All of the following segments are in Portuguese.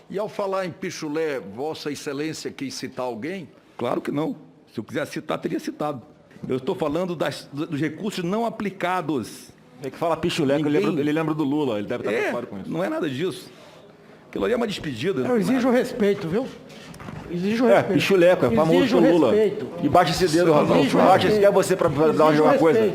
E ao falar em pichulé, Vossa Excelência quis citar alguém? Claro que não. Se eu quisesse citar, teria citado. Eu estou falando dos recursos não aplicados. É que fala pichulé, ele lembra do Lula, ele deve estar preocupado com isso. Não é nada disso. Aquilo ali é uma despedida. Eu exijo respeito, viu? Exijo respeito. Pichuleco, é famoso Exijo do Lula. respeito. E baixa esse dedo, Rodolfo. Baixa esse, quer você para dar uma coisa?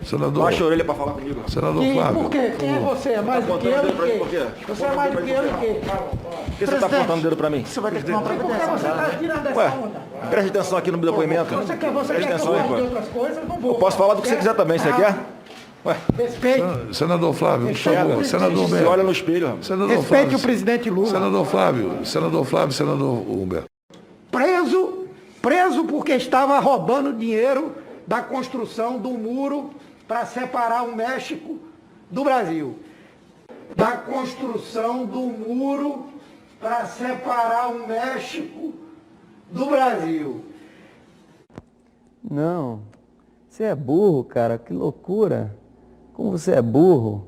Senador, Baixa a orelha para falar comigo. senador Flávio. Por quê? Quem é você? É mais do que eu e Por quê? Você é mais do que eu e quê? Por que você está apontando o dedo para mim? Você vai ter que tomar providência. Por que você está tirando dessa onda? Preste atenção aqui no meu depoimento. Você quer Preste que eu atenção aí, fale de pô. outras coisas? Não vou. Eu posso falar do que você quiser também, você quer? Respeito. Senador Flávio, por favor. Senador Você Humberto. olha no espelho, rapaz. Senador Respeite Flávio, o presidente Lula. Senador Flávio, senador Humberto. Preso porque estava roubando dinheiro da construção do muro para separar o México do Brasil. Da construção do muro para separar o México do Brasil. Não, você é burro, cara, que loucura. Como você é burro.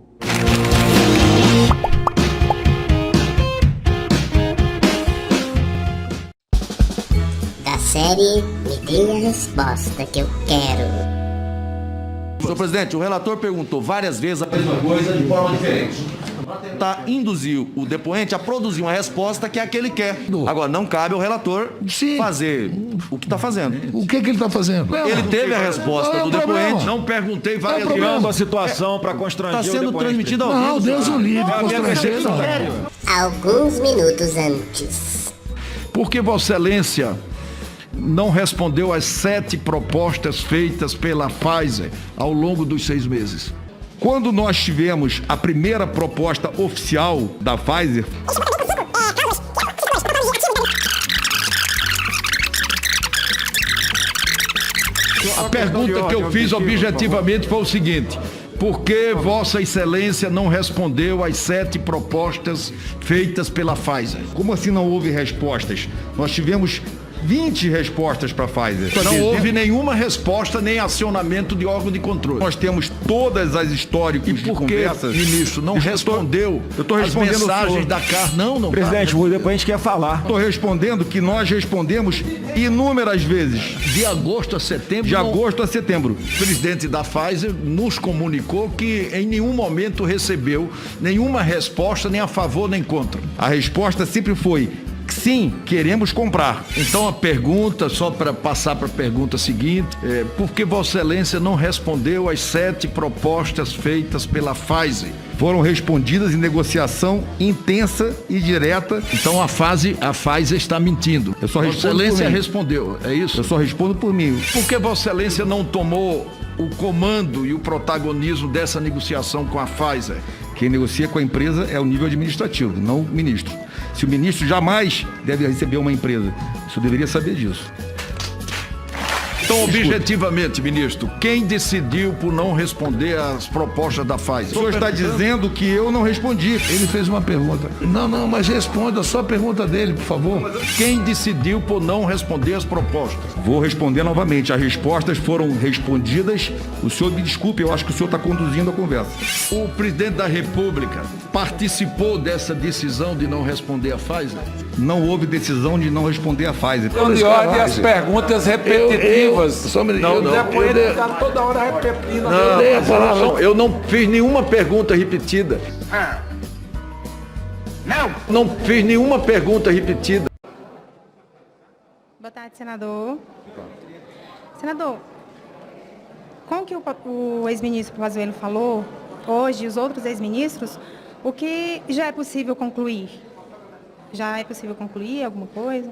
Da série Me Dê a Resposta Que Eu Quero. Senhor presidente, o relator perguntou várias vezes a mesma coisa de forma diferente. Para tentar induzir o depoente a produzir uma resposta que é a que ele quer. Agora, não cabe ao relator fazer o que está fazendo. O que ele está fazendo? Ele teve a resposta do depoente. Não perguntei várias vezes. Criando a situação para constranger Está o sendo depoente. transmitido ao Não, vivo. Deus o livre, constranger não. Alguns minutos antes. Porque Vossa Excelência não respondeu às 7 propostas feitas pela Pfizer ao longo dos 6 meses? Quando nós tivemos a primeira proposta oficial da Pfizer, a pergunta que eu fiz objetivamente foi o seguinte: por que Vossa Excelência não respondeu às 7 propostas feitas pela Pfizer? Como assim não houve respostas? Nós tivemos 20 respostas para a Pfizer. Não houve nenhuma resposta nem acionamento de órgão de controle. Nós temos todas as históricos de Por que, conversas. ministro, não respondeu eu tô as respondendo ao mensagens senhor. da carta? Não. Presidente, o depoente quer falar. Estou respondendo que nós respondemos inúmeras vezes. De agosto a setembro. De agosto a setembro. O presidente da Pfizer nos comunicou que em nenhum momento recebeu nenhuma resposta, nem a favor nem contra. A resposta sempre foi: sim, queremos comprar. Então a pergunta, só para passar para a pergunta seguinte, por que Vossa Excelência não respondeu às 7 propostas feitas pela Pfizer? Foram respondidas em negociação intensa e direta. Então a Pfizer está mentindo. Eu só Vossa respondo por Excelência mim. respondeu, é isso? Eu só respondo por mim. Por que Vossa Excelência não tomou o comando e o protagonismo dessa negociação com a Pfizer? Quem negocia com a empresa é o nível administrativo, não o ministro. Se o ministro jamais deve receber uma empresa, isso deveria saber disso. Então, objetivamente, ministro, quem decidiu por não responder às propostas da Pfizer? O senhor está dizendo que eu não respondi. Ele fez uma pergunta. Não, mas responda só a pergunta dele, por favor. Quem decidiu por não responder às propostas? Vou responder novamente. As respostas foram respondidas. O senhor me desculpe, eu acho que o senhor está conduzindo a conversa. O presidente da República participou dessa decisão de não responder à Pfizer? Não houve decisão de não responder à Pfizer. De ordem as perguntas repetitivas. Só um minuto. O depoente está toda hora repetindo. Eu não fiz nenhuma pergunta repetida. Não fiz nenhuma pergunta repetida. Boa tarde, senador. Senador, como que o ex-ministro Pazuello falou, hoje, os outros ex-ministros, o que já é possível concluir? Já é possível concluir alguma coisa?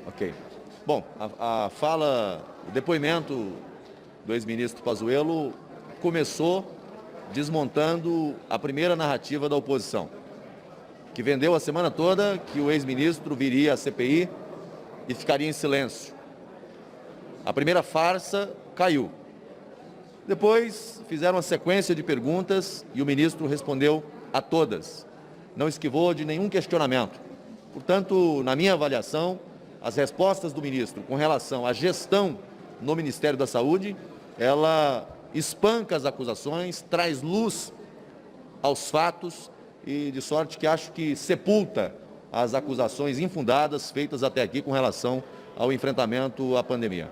Ok. Bom, a fala, o depoimento do ex-ministro Pazuello começou desmontando a primeira narrativa da oposição, que vendeu a semana toda que o ex-ministro viria à CPI e ficaria em silêncio. A primeira farsa caiu. Depois fizeram uma sequência de perguntas e o ministro respondeu a todas. Não esquivou de nenhum questionamento. Portanto, na minha avaliação, as respostas do ministro com relação à gestão no Ministério da Saúde, ela espanca as acusações, traz luz aos fatos e de sorte que acho que sepulta as acusações infundadas feitas até aqui com relação ao enfrentamento à pandemia.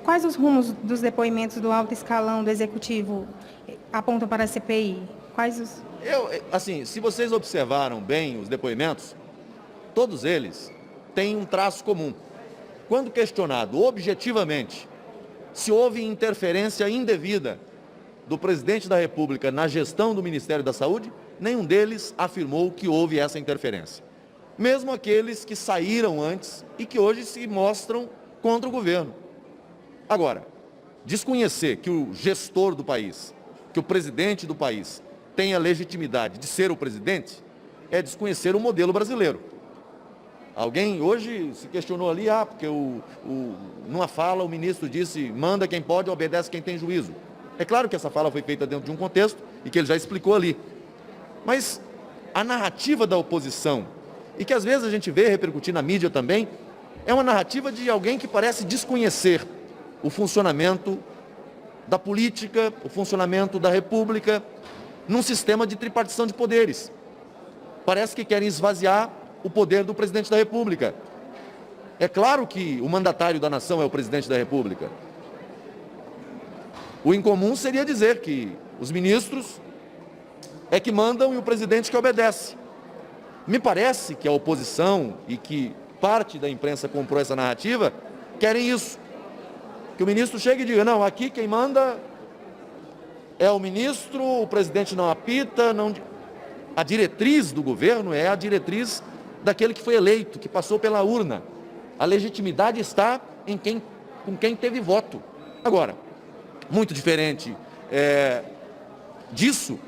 Quais os rumos dos depoimentos do alto escalão do Executivo apontam para a CPI? Quais os... Assim, se vocês observaram bem os depoimentos, todos eles têm um traço comum. Quando questionado objetivamente se houve interferência indevida do presidente da República na gestão do Ministério da Saúde, nenhum deles afirmou que houve essa interferência. Mesmo aqueles que saíram antes e que hoje se mostram contra o governo. Agora, desconhecer que o gestor do país, que o presidente do país tenha legitimidade de ser o presidente, é desconhecer o modelo brasileiro. Alguém hoje se questionou ali, porque numa fala o ministro disse, manda quem pode, obedece quem tem juízo. É claro que essa fala foi feita dentro de um contexto e que ele já explicou ali. Mas a narrativa da oposição, e que às vezes a gente vê repercutir na mídia também, é uma narrativa de alguém que parece desconhecer o funcionamento da política, o funcionamento da República, num sistema de tripartição de poderes. Parece que querem esvaziar o poder do presidente da República. É claro que o mandatário da nação é o presidente da República. O incomum seria dizer que os ministros é que mandam e o presidente que obedece. Me parece que a oposição e que parte da imprensa comprou essa narrativa querem isso. Que o ministro chegue e diga, não, aqui quem manda é o ministro, o presidente não apita, não... A diretriz do governo é a diretriz daquele que foi eleito, que passou pela urna. A legitimidade está com quem teve voto. Agora, muito diferente disso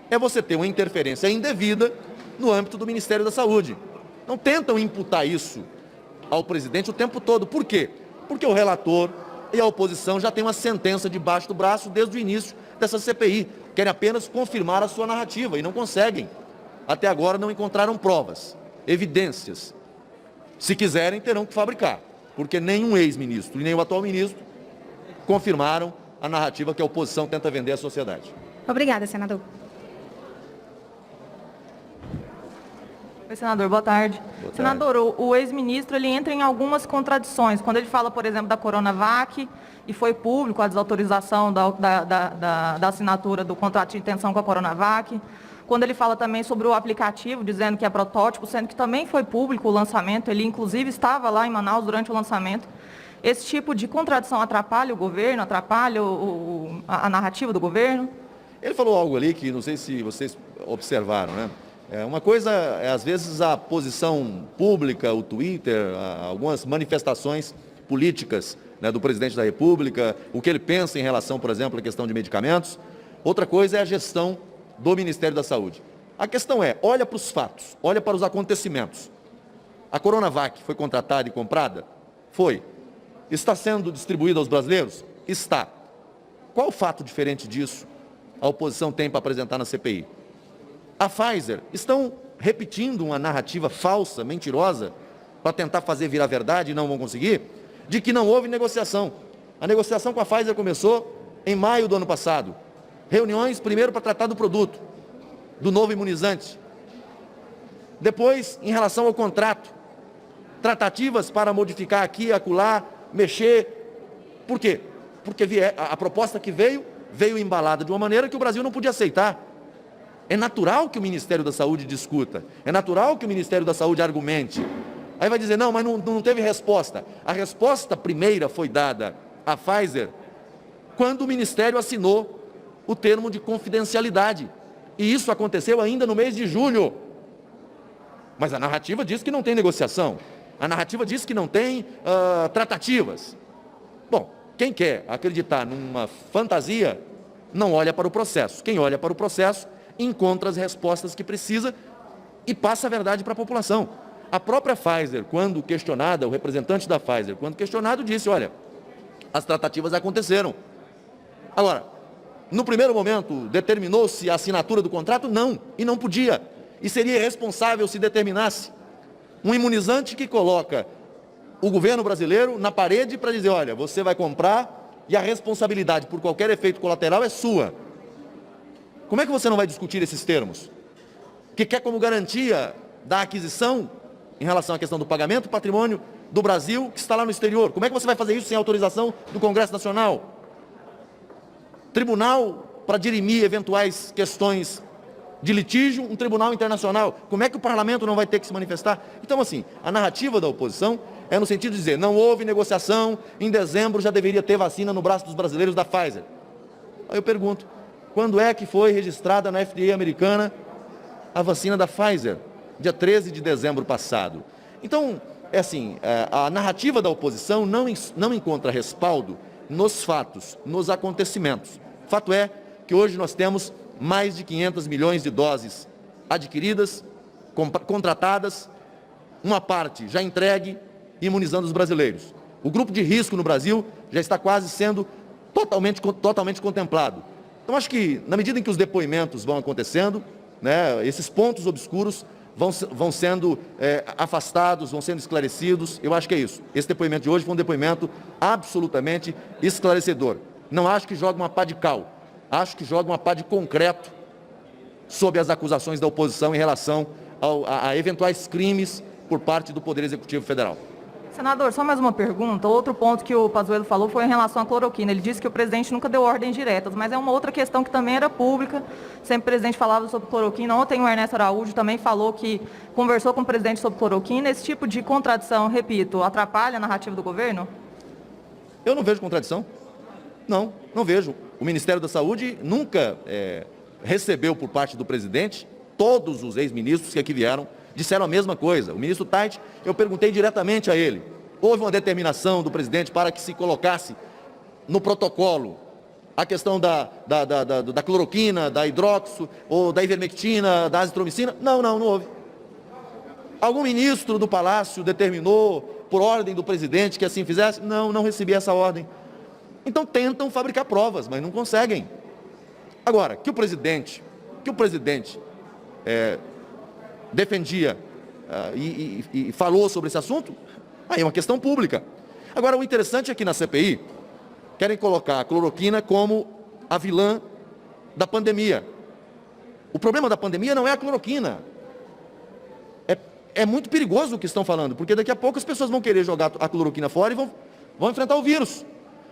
é você ter uma interferência indevida no âmbito do Ministério da Saúde. Não tentam imputar isso ao presidente o tempo todo. Por quê? Porque o relator e a oposição já têm uma sentença debaixo do braço desde o início dessa CPI. Querem apenas confirmar a sua narrativa e não conseguem. Até agora não encontraram provas, evidências. Se quiserem, terão que fabricar, porque nenhum ex-ministro e nem o atual ministro confirmaram a narrativa que a oposição tenta vender à sociedade. Obrigada, senador. Oi, senador, boa tarde. Senador, o ex-ministro ele entra em algumas contradições. Quando ele fala, por exemplo, da Coronavac, e foi público a desautorização da assinatura do contrato de intenção com a Coronavac. Quando ele fala também sobre o aplicativo, dizendo que é protótipo, sendo que também foi público o lançamento, ele inclusive estava lá em Manaus durante o lançamento. Esse tipo de contradição atrapalha o governo, atrapalha a narrativa do governo? Ele falou algo ali que não sei se vocês observaram, né? Uma coisa é, às vezes, a posição pública, o Twitter, algumas manifestações políticas, né, do presidente da República, o que ele pensa em relação, por exemplo, à questão de medicamentos. Outra coisa é a gestão do Ministério da Saúde. A questão é, olha para os fatos, olha para os acontecimentos. A Coronavac foi contratada e comprada? Foi. Está sendo distribuída aos brasileiros? Está. Qual fato diferente disso a oposição tem para apresentar na CPI? A Pfizer, estão repetindo uma narrativa falsa, mentirosa, para tentar fazer virar verdade e não vão conseguir, de que não houve negociação. A negociação com a Pfizer começou em maio do ano passado. Reuniões primeiro para tratar do produto, do novo imunizante. Depois, em relação ao contrato, tratativas para modificar aqui, acolá, mexer. Por quê? Porque a proposta que veio embalada de uma maneira que o Brasil não podia aceitar. É natural que o Ministério da Saúde discuta, é natural que o Ministério da Saúde argumente. Aí vai dizer, não, mas não teve resposta. A resposta primeira foi dada à Pfizer quando o Ministério assinou o termo de confidencialidade. E isso aconteceu ainda no mês de julho. Mas a narrativa diz que não tem negociação. A narrativa diz que não tem tratativas. Bom, quem quer acreditar numa fantasia, não olha para o processo. Quem olha para o processo, encontra as respostas que precisa e passa a verdade para a população. A própria Pfizer, quando questionada, o representante da Pfizer, quando questionado, disse, olha, as tratativas aconteceram. Agora, no primeiro momento, determinou-se a assinatura do contrato? Não, e não podia. E seria irresponsável se determinasse. Um imunizante que coloca o governo brasileiro na parede para dizer, olha, você vai comprar e a responsabilidade por qualquer efeito colateral é sua. Como é que você não vai discutir esses termos? que quer como garantia da aquisição, em relação à questão do pagamento, patrimônio do Brasil que está lá no exterior. Como é que você vai fazer isso sem autorização do Congresso Nacional? Tribunal para dirimir eventuais questões de litígio, um tribunal internacional. Como é que o parlamento não vai ter que se manifestar? Então, assim, a narrativa da oposição é no sentido de dizer, não houve negociação, em dezembro já deveria ter vacina no braço dos brasileiros da Pfizer. Aí eu pergunto, quando é que foi registrada na FDA americana a vacina da Pfizer? Dia 13 de dezembro passado. Então, é assim, a narrativa da oposição não encontra respaldo nos fatos, nos acontecimentos. Fato é que hoje nós temos mais de 500 milhões de doses adquiridas, contratadas, uma parte já entregue, imunizando os brasileiros. O grupo de risco no Brasil já está quase sendo totalmente contemplado. Então, acho que, na medida em que os depoimentos vão acontecendo, né, esses pontos obscuros vão sendo afastados, vão sendo esclarecidos. Eu acho que é isso. Esse depoimento de hoje foi um depoimento absolutamente esclarecedor. Não acho que joga uma pá de cal. Acho que joga uma pá de concreto sobre as acusações da oposição em relação a eventuais crimes por parte do Poder Executivo Federal. Senador, só mais uma pergunta. Outro ponto que o Pazuello falou foi em relação à cloroquina. Ele disse que o presidente nunca deu ordens diretas, mas é uma outra questão que também era pública. Sempre o presidente falava sobre cloroquina. Ontem o Ernesto Araújo também falou que conversou com o presidente sobre cloroquina. Esse tipo de contradição, repito, atrapalha a narrativa do governo? Eu não vejo contradição. Não vejo. O Ministério da Saúde nunca recebeu por parte do presidente, todos os ex-ministros que aqui vieram, disseram a mesma coisa. O ministro Tait, eu perguntei diretamente a ele, houve uma determinação do presidente para que se colocasse no protocolo a questão da cloroquina, da hidroxo, ou da ivermectina, da azitromicina? Não houve. Algum ministro do Palácio determinou, por ordem do presidente, que assim fizesse? Não recebi essa ordem. Então tentam fabricar provas, mas não conseguem. Agora, que o presidente defendia e falou sobre esse assunto, aí é uma questão pública. Agora, o interessante é que na CPI querem colocar a cloroquina como a vilã da pandemia. O problema da pandemia não é a cloroquina. É muito perigoso o que estão falando, porque daqui a pouco as pessoas vão querer jogar a cloroquina fora e vão enfrentar o vírus.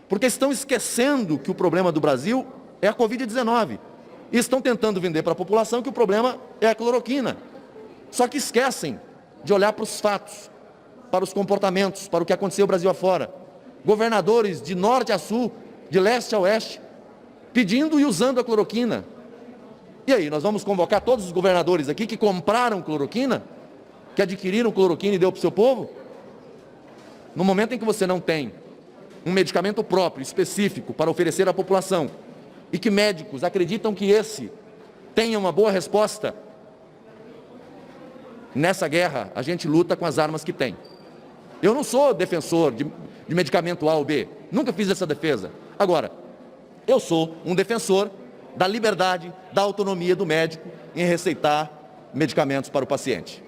Porque estão esquecendo que o problema do Brasil é a Covid-19. E estão tentando vender para a população que o problema é a cloroquina. Só que esquecem de olhar para os fatos, para os comportamentos, para o que aconteceu no Brasil afora. Governadores de norte a sul, de leste a oeste, pedindo e usando a cloroquina. E aí, nós vamos convocar todos os governadores aqui que compraram cloroquina, que adquiriram cloroquina e deu para o seu povo? No momento em que você não tem um medicamento próprio, específico, para oferecer à população, e que médicos acreditam que esse tenha uma boa resposta, nessa guerra a gente luta com as armas que tem. Eu não sou defensor de medicamento A ou B, nunca fiz essa defesa. Agora, eu sou um defensor da liberdade, da autonomia do médico em receitar medicamentos para o paciente.